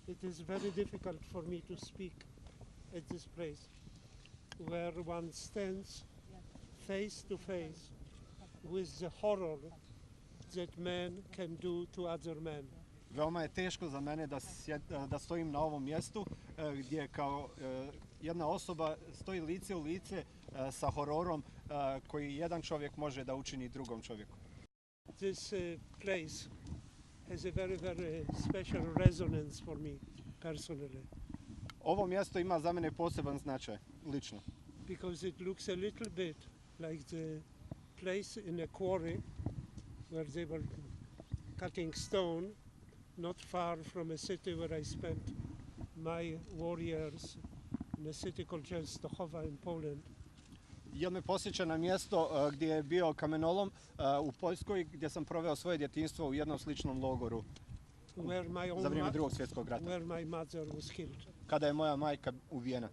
it is very difficult for me to speak at this place, where one stands face to face with the horror that man can do to other men. Veoma je teško za mene da stojim na ovom mjestu gdje kao jedna osoba stoji lice u lice sa hororom koji jedan čovjek može da učini drugom čovjeku. This place has a very, very special resonance for me personally. Ovo mjesto ima za mene poseban značaj, lično. Because it looks a little bit like the place in a quarry where they were cutting stone, not far from a city where I spent my warriors in a city called Częstochowa in Poland. Jer me posjeća na mjesto gdje je bio kamenolom u Poljskoj, gdje sam proveo svoje djetinjstvo u jednom sličnom logoru za vrijeme Drugog svjetskog rata, where my mother was killed. kada je moja majka ubijena.